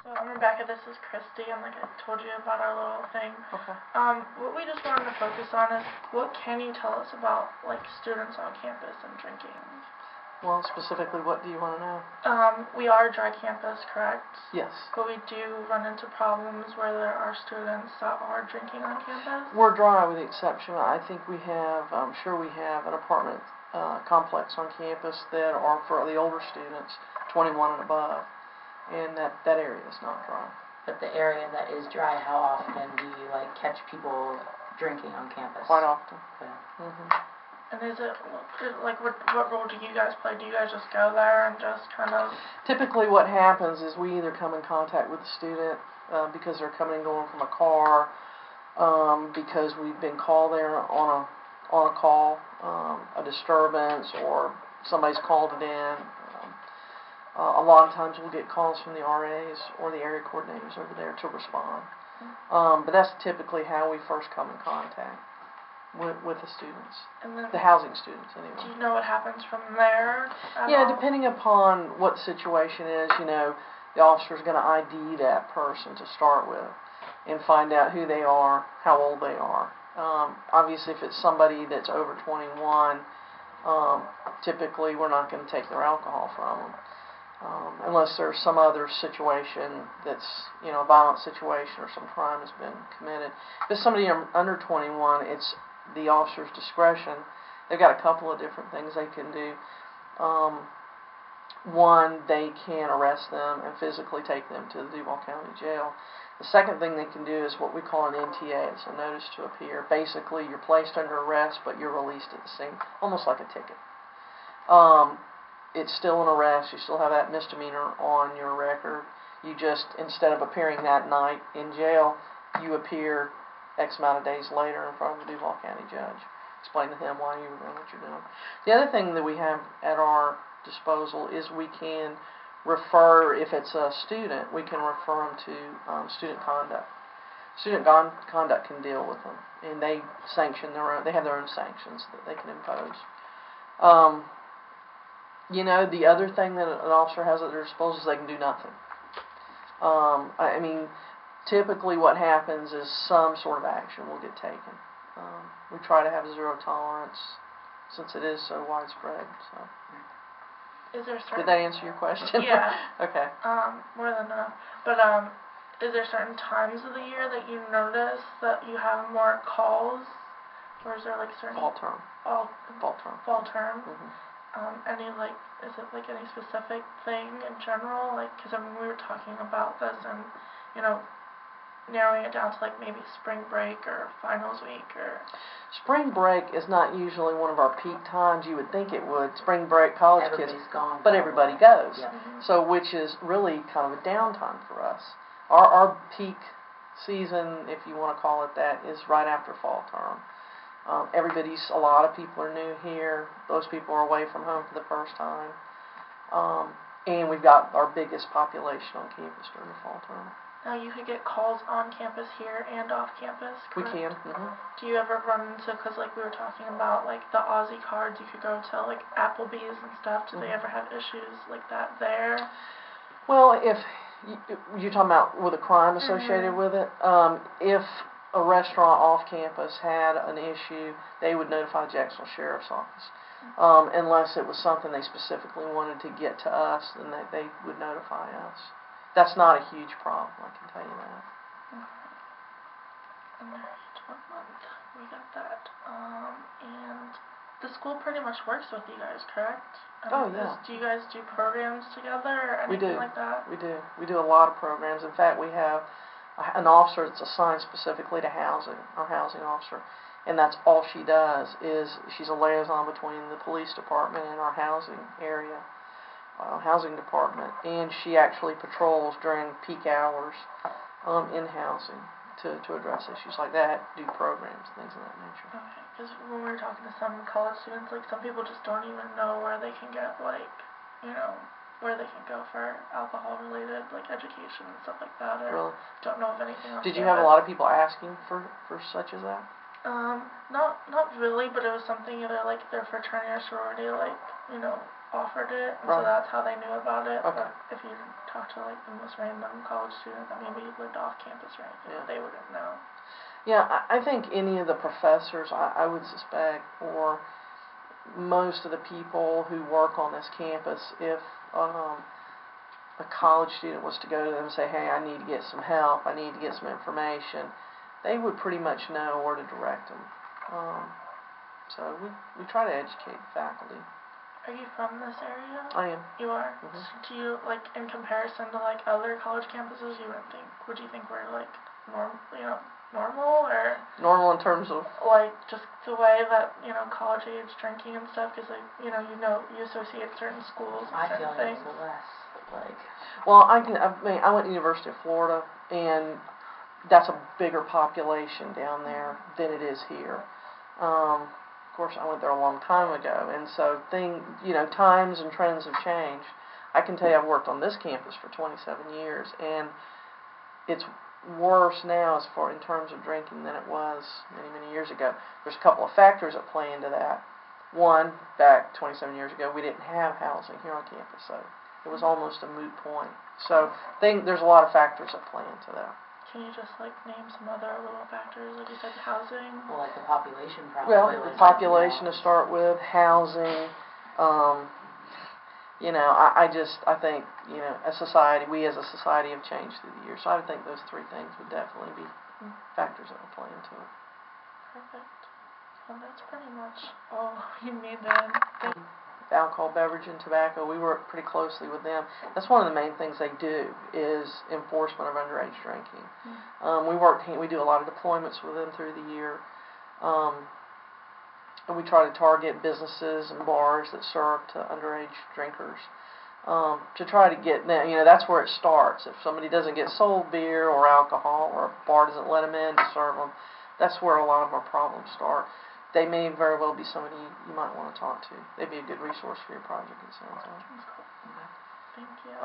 So I'm Rebecca, this is Christy, and like I told you about our little thing. Okay. What we just wanted to focus on is, what can you tell us about like students on campus and drinking? Well, specifically, what do you want to know? We are a dry campus, correct? Yes. But we do run into problems where there are students that are drinking on campus. We're dry with the exception. I think we have, I'm sure we have an apartment complex on campus that are for the older students, 21 and above. And that area is not dry. But the area that is dry, how often do you catch people drinking on campus? Quite often. Yeah. And is it like what role do you guys play? Do you guys just go there and just kind of? Typically, what happens is we either come in contact with the student because they're coming and going from a car, because we've been called there on a call, a disturbance, or somebody's called it in. A lot of times we'll get calls from the RAs or the area coordinators over there to respond. But that's typically how we first come in contact with the students, and then, the housing students anyway. Do you know what happens from there? Yeah, depending upon what the situation is, the officer's going to ID that person to start with and find out who they are, how old they are. Obviously, if it's somebody that's over 21, typically we're not going to take their alcohol from them. Unless there's some other situation that's, a violent situation or some crime has been committed. If it's somebody under 21, it's the officer's discretion. They've got a couple of different things they can do. One, they can arrest them and physically take them to the Duval County Jail. The second thing they can do is what we call an NTA. It's a notice to appear. Basically, you're placed under arrest, but you're released at the same, almost like a ticket. It's still an arrest. You still have that misdemeanor on your record. You just, instead of appearing that night in jail, you appear X amount of days later in front of the Duval County judge. Explain to him why you were doing what you're doing. The other thing that we have at our disposal is we can refer, if it's a student, we can refer them to student conduct. Student conduct can deal with them, and they sanction they have their own sanctions that they can impose. The other thing that an officer has at their disposal is they can do nothing. Typically what happens is some sort of action will get taken. We try to have zero tolerance since it is so widespread. So. Is there certain... Did that answer your question? Yeah. Okay. More than enough. But is there certain times of the year that you notice that you have more calls? Or is there certain... Fall term. Fall term. Fall term? Mm-hmm. Is it any specific thing in general? Because we were talking about this and, narrowing it down to maybe spring break or finals week or... Spring break is not usually one of our peak times. You would think it would. Spring break, college Everybody's kids, gone, but everybody goes. Yeah. Mm-hmm. So, which is really kind of a downtime for us. Our peak season, if you want to call it that, is right after fall term. A lot of people are new here. Those people are away from home for the first time. And we've got our biggest population on campus during the fall term. Now, you could get calls on campus here and off campus, correct? We can. Mm-hmm. Do you ever run into, because we were talking about the Aussie cards, you could go to Applebee's and stuff. Do they ever have issues like that there? Well, if you're talking about with a crime associated with it, if a restaurant off campus had an issue, they would notify the Jacksonville Sheriff's Office. Unless it was something they specifically wanted to get to us, then they would notify us. That's not a huge problem, I can tell you that. Okay. We got that. And the school pretty much works with you guys, correct? Yeah. Do you guys do programs together or anything like that? We do. We do a lot of programs. In fact, we have an officer that's assigned specifically to housing, our housing officer, and that's all she does is she's a liaison between the police department and our housing area, housing department, and she actually patrols during peak hours in housing to address issues like that, do programs, things of that nature. Okay, because when we were talking to some college students, some people just don't even know where they can get where they can go for alcohol-related, education and stuff like that, or Really? don't know of anything else. Did you have a lot of people asking for such as that? Not really, but it was something either their fraternity or sorority, offered it, and Right. so that's how they knew about it. Okay. But if you talk to like the most random college student that maybe lived off campus or anything, they wouldn't know. Yeah, I think any of the professors, I would suspect, or most of the people who work on this campus, if a college student was to go to them and say, hey, I need to get some help, I need to get some information, they would pretty much know where to direct them. So we try to educate the faculty. Are you from this area? I am. You are? Mm-hmm. Do you, like, in comparison to, like, other college campuses, would you think we're, like, normal, or? Normal in terms of? Like, just the way that, college age drinking and stuff, because, like, you associate certain schools with certain things. I feel like it's less, like. Well, I went to the University of Florida, and that's a bigger population down there than it is here. Of course, I went there a long time ago, and so times and trends have changed. I can tell you I've worked on this campus for 27 years, and it's worse now in terms of drinking than it was many, many years ago. There's a couple of factors that play into that. One, back 27 years ago, we didn't have housing here on campus, so it was almost a moot point. So there's a lot of factors that play into that. Can you just, like, name some other little factors? Like you said, housing? Well, like the population probably. Well, the population to start with, housing, I think, we as a society have changed through the years. So I would think those three things would definitely be factors that would play into it. Perfect. Well, that's pretty much all you need then. Alcohol, beverage, and tobacco, we work pretty closely with them. That's one of the main things they do is enforcement of underage drinking. We do a lot of deployments with them through the year, and we try to target businesses and bars that serve to underage drinkers to try to get them. That's where it starts. If somebody doesn't get sold beer or alcohol, or a bar doesn't let them in to serve them, that's where a lot of our problems start. They may very well be somebody you might want to talk to. They'd be a good resource for your project, it sounds like. Thank you.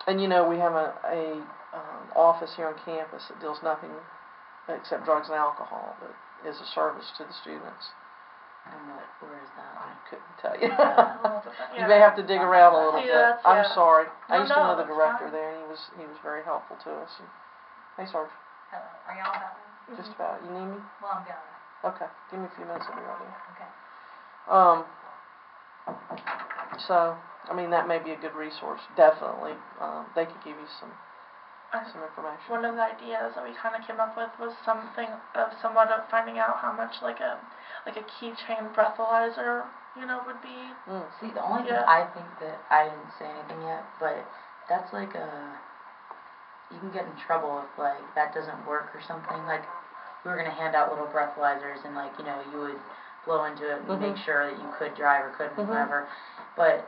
And we have a office here on campus that deals nothing except drugs and alcohol, but is a service to the students. And where is that? I couldn't tell you. Yeah. You may have to dig around a little bit. I'm sorry. No, I used to know the that's director fine. there, and he was very helpful to us. Hey, Sarge. Hello. Are y'all about me? Just about. You need me? Well, I'm going. Okay. Give me a few minutes. I'll be right there. Okay. So, that may be a good resource. Definitely. They could give you some information. One of the ideas that we kind of came up with was somewhat of finding out how much like a keychain breathalyzer, would be. See, the only thing I think that I didn't say anything yet, but that's like you can get in trouble if like that doesn't work or something. Like we were gonna hand out little breathalyzers and like you would blow into it and make sure that you could drive or couldn't, whatever. But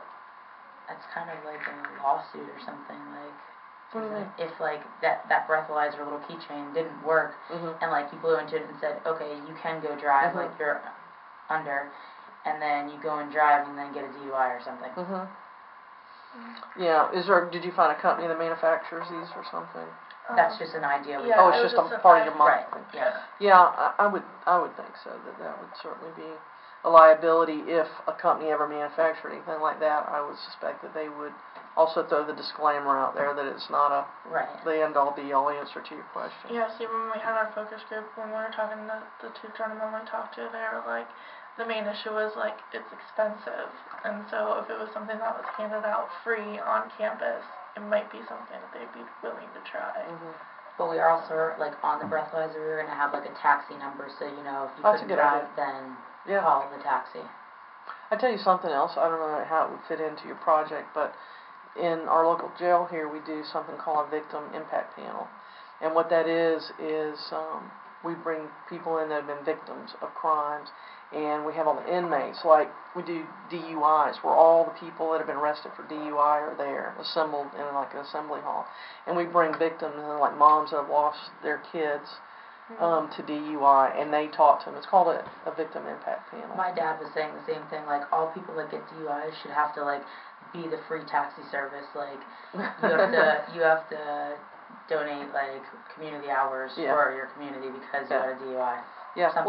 that's kind of like a lawsuit or something. Like if like that breathalyzer little keychain didn't work and like you blew into it and said, okay, you can go drive, like you're under, and then you go and drive and then get a DUI or something. Yeah. Did you find a company that manufactures these or something? That's just an idea. It's just a part of your mind. Right. Yeah. Yeah, I would think so. That would certainly be a liability if a company ever manufactured anything like that. I would suspect that they would also throw the disclaimer out there that it's not the end-all be-all answer to your question. Yeah. See, when we had our focus group, when we were talking to the two gentlemen we talked to, they were like, the main issue was like it's expensive, and so if it was something that was handed out free on campus, it might be something that they'd be willing to try. But we are also, like, on the breathalyzer, we're going to have, like, a taxi number, so, if you couldn't drive, then call the taxi. I tell you something else, I don't know how it would fit into your project, but in our local jail here, we do something called a victim impact panel. And what that is we bring people in that have been victims of crimes, and we have all the inmates, like we do DUIs, where all the people that have been arrested for DUI are there, assembled in like an assembly hall. And we bring victims, and like moms that have lost their kids to DUI, and they talk to them. It's called a victim impact panel. My dad was saying the same thing, like all people that get DUIs should have to like be the free taxi service, like you have to donate like community hours for your community because you had a DUI. Yeah.